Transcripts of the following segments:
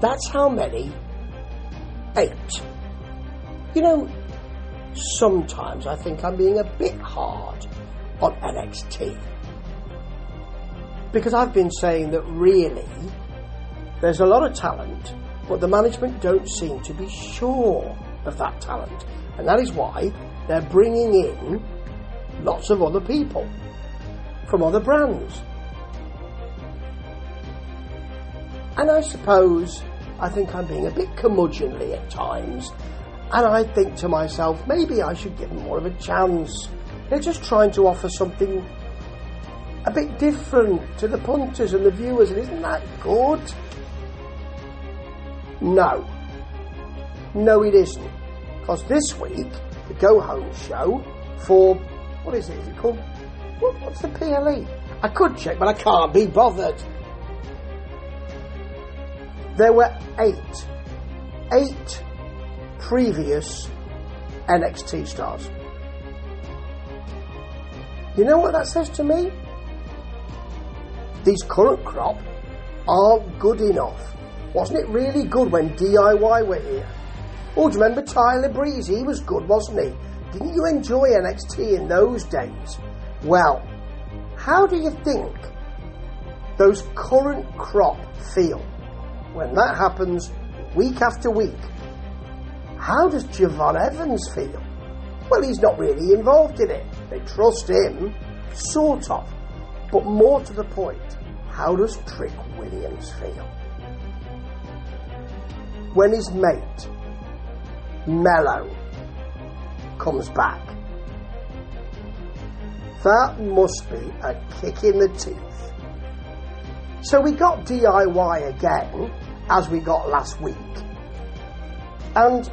That's how many? 8. You know, sometimes I think I'm being a bit hard on NXT. Because I've been saying that really, there's a lot of talent, but the management don't seem to be sure of that talent. And that is why they're bringing in lots of other people from other brands. And I suppose I think I'm being a bit curmudgeonly at times, and I think to myself, maybe I should give them more of a chance. They're just trying to offer something a bit different to the punters and the viewers, and isn't that good? No, it isn't. Because this week, the go-home show for, what is it? Is it called? What's the PLE? I could check, but I can't be bothered. There were 8 previous NXT stars. You know what that says to me? These current crop aren't good enough. Wasn't it really good when DIY were here? Oh, do you remember Tyler Breeze? He was good, wasn't he? Didn't you enjoy NXT in those days? Well, how do you think those current crop feel when that happens week after week? How does Javon Evans feel? Well, he's not really involved in it. They trust him, sort of. But more to the point, how does Trick Williams feel? When his mate, Mello, comes back. That must be a kick in the teeth. So we got DIY again, as we got last week. And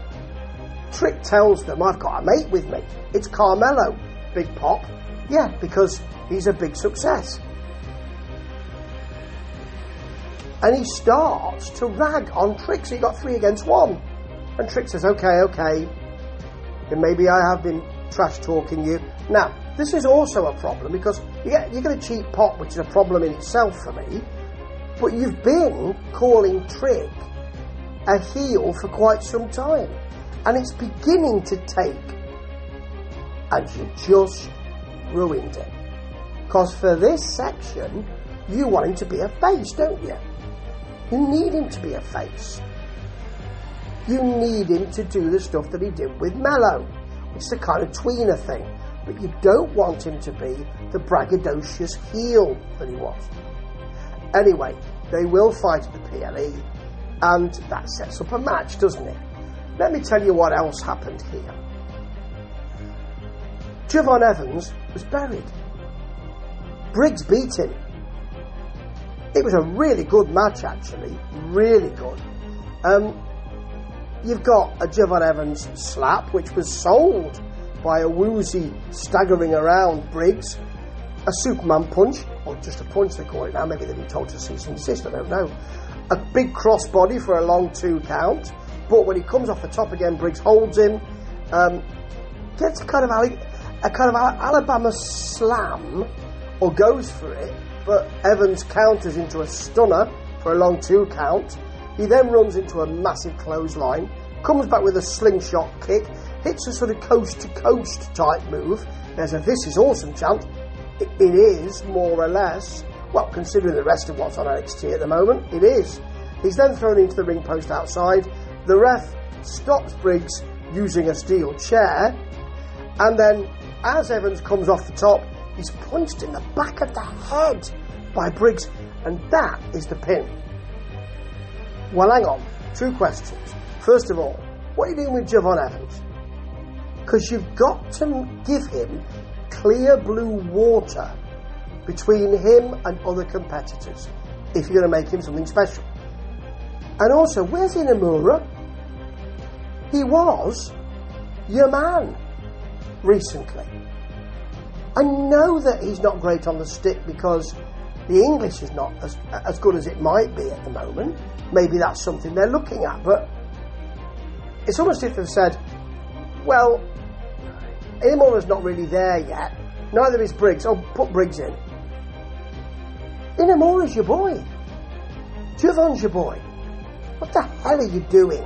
Trick tells them, I've got a mate with me. It's Carmelo. Big pop. Yeah, because he's a big success. And he starts to rag on Trick. So he got 3 against 1. And Trick says, okay, then maybe I have been trash talking you. Now, this is also a problem because you get a cheap pop, which is a problem in itself for me. But you've been calling Trick a heel for quite some time. And it's beginning to take. And you just ruined it. Because for this section, you want him to be a face, don't you? You need him to be a face. You need him to do the stuff that he did with Mello. It's the kind of tweener thing. But you don't want him to be the braggadocious heel that he was. Anyway, they will fight at the PLE, and that sets up a match, doesn't it? Let me tell you what else happened here. Javon Evans was buried. Briggs beat him. It was a really good match, actually. Really good. You've got a Javon Evans slap, which was sold by a woozy, staggering around Briggs. A Superman punch, or just a punch they call it now. Maybe they've been told to cease and desist, I don't know. A big crossbody for a long 2 count. But when he comes off the top again, Briggs holds him. Gets a kind of Alabama slam, or goes for it. But Evans counters into a stunner for a long 2 count. He then runs into a massive clothesline, comes back with a slingshot kick, hits a sort of coast-to-coast type move. There's a "this is awesome" chant. It is, more or less, well, considering the rest of what's on NXT at the moment, it is. He's then thrown into the ring post outside. The ref stops Briggs using a steel chair, and then as Evans comes off the top, he's punched in the back of the head by Briggs, and that is the pin. Well, hang on. 2 questions. First of all, what are you doing with Javon Evans? Because you've got to give him clear blue water between him and other competitors if you're going to make him something special. And also, where's Inamura? He was your man recently. I know that he's not great on the stick because the English is not as good as it might be at the moment. Maybe that's something they're looking at, but it's almost as if they've said, well, Inamura's not really there yet, neither is Briggs. Oh, put Briggs in. Inamura's your boy. Javon's your boy. What the hell are you doing?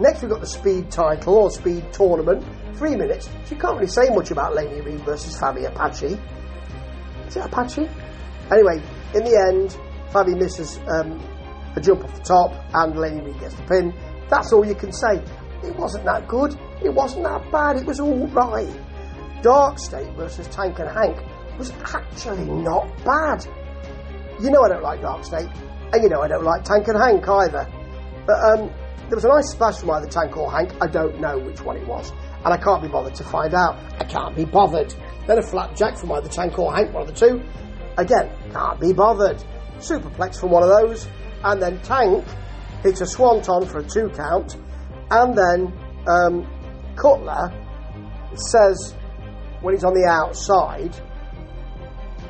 Next we've got the Speed title, or Speed tournament, 3 minutes. So you can't really say much about Laney Reed versus Fabi Apache. Is it Apache? Anyway, in the end, Fabi misses a jump off the top and Laney Reed gets the pin. That's all you can say. It wasn't that good. It wasn't that bad. It was all right. Dark State versus Tank and Hank was actually not bad. You know I don't like Dark State, and you know I don't like Tank and Hank either. But there was a nice splash from either Tank or Hank. I don't know which one it was, and I can't be bothered to find out. I can't be bothered. Then a flapjack from either Tank or Hank, one of the two. Again, can't be bothered. Superplex from one of those, and then Tank hits a swanton for a 2 count, and then Cutler says, when he's on the outside,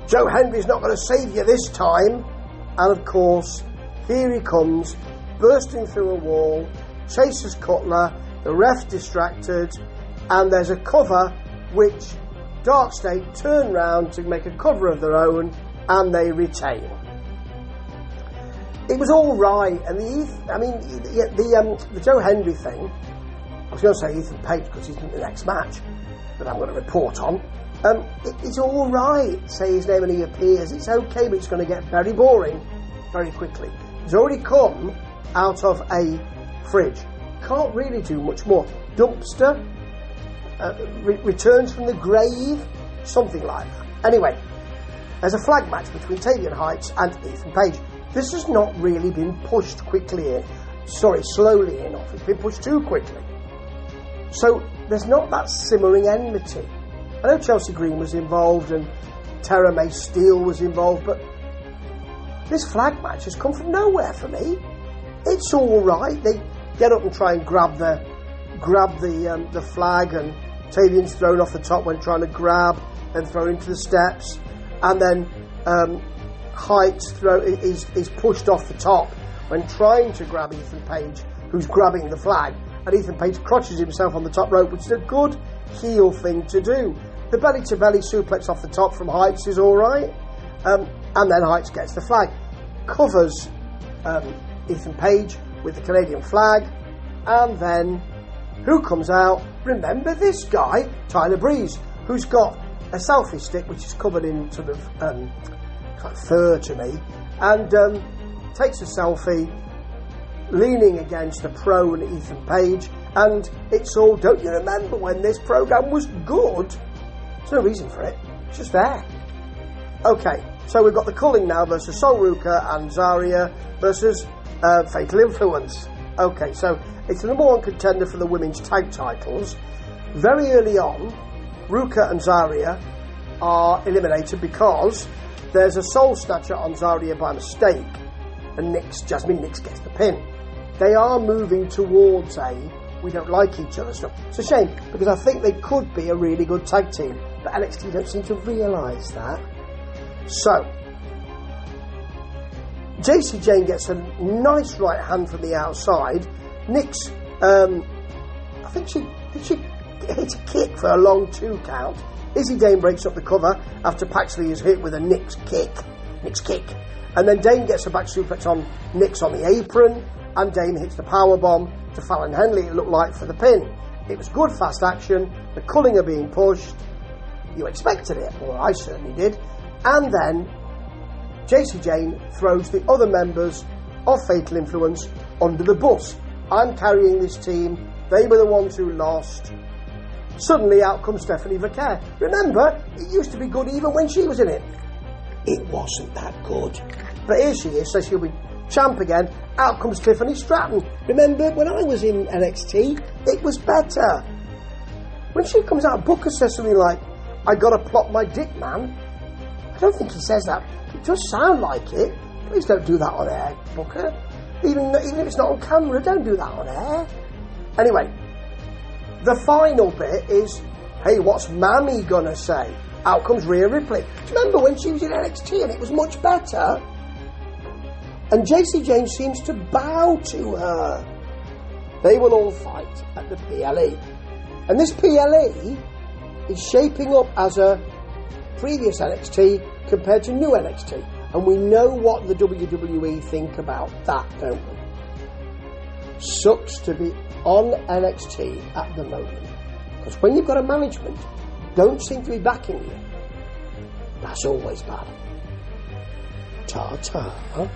Joe Hendry's not going to save you this time. And of course, here he comes, bursting through a wall, chases Cutler, the ref distracted, and there's a cover which Dark State turn round to make a cover of their own, and they retain. It was all right, and the Joe Hendry thing, I was going to say Ethan Page because he's in the next match that I'm going to report on. It's all right, say his name and he appears. It's okay, but it's going to get very boring very quickly. He's already come out of a fridge. Can't really do much more. Dumpster, returns from the grave, something like that. Anyway, there's a flag match between Tavian Heights and Ethan Page. This has not really been pushed slowly enough. It's been pushed too quickly. So there's not that simmering enmity. I know Chelsea Green was involved and Tara May Steele was involved, but this flag match has come from nowhere for me. It's all right. They get up and try and grab the flag, and Tavian's thrown off the top when trying to grab and thrown into the steps, and then Heights is pushed off the top when trying to grab Ethan Page, who's grabbing the flag, and Ethan Page crotches himself on the top rope, which is a good heel thing to do. The belly-to-belly suplex off the top from Heights is all right, and then Heights gets the flag, covers Ethan Page with the Canadian flag, and then who comes out? Remember this guy, Tyler Breeze, who's got a selfie stick which is covered in sort of like fur to me, and takes a selfie leaning against a prone Ethan Page, and it's all, don't you remember when this program was good? There's no reason for it, it's just there. Okay, so we've got the Culling now versus Sol Ruka and Zarya versus Fatal Influence. Okay, so it's the number 1 contender for the women's tag titles. Very early on, Ruka and Zarya are eliminated because there's a soul snatcher on Zarya by mistake, and Jasmine Nix gets the pin. They are moving towards we don't like each other stuff. It's a shame, because I think they could be a really good tag team, but NXT don't seem to realise that. So, JC Jane gets a nice right hand from the outside. Nix, I think she hit a kick for a long 2 count. Izzy Dane breaks up the cover after Paxley is hit with a Nix kick. And then Dane gets a back suplex on Nix on the apron, and Dane hits the powerbomb to Fallon Henley, it looked like, for the pin. It was good fast action. The Culling are being pushed. You expected it, or I certainly did. And then JC Jane throws the other members of Fatal Influence under the bus. I'm carrying this team. They were the ones who lost. Suddenly out comes Stephanie Vaquer. Remember, it used to be good even when she was in it. It wasn't that good. But here she is, so she'll be champ again. Out comes Tiffany Stratton. Remember, when I was in NXT, it was better. When she comes out, Booker says something like, I gotta plot my dick, man. I don't think he says that. It does sound like it. Please don't do that on air, Booker. Even if it's not on camera, don't do that on air. Anyway, the final bit is, hey, what's Mammy gonna say? Out comes Rhea Ripley. Remember when she was in NXT and it was much better? And JC Jane seems to bow to her. They will all fight at the PLE. And this PLE is shaping up as a previous NXT compared to new NXT. And we know what the WWE think about that, don't we? Sucks to be on NXT at the moment, because when you've got a management don't seem to be backing you, that's always bad. Ta-ta.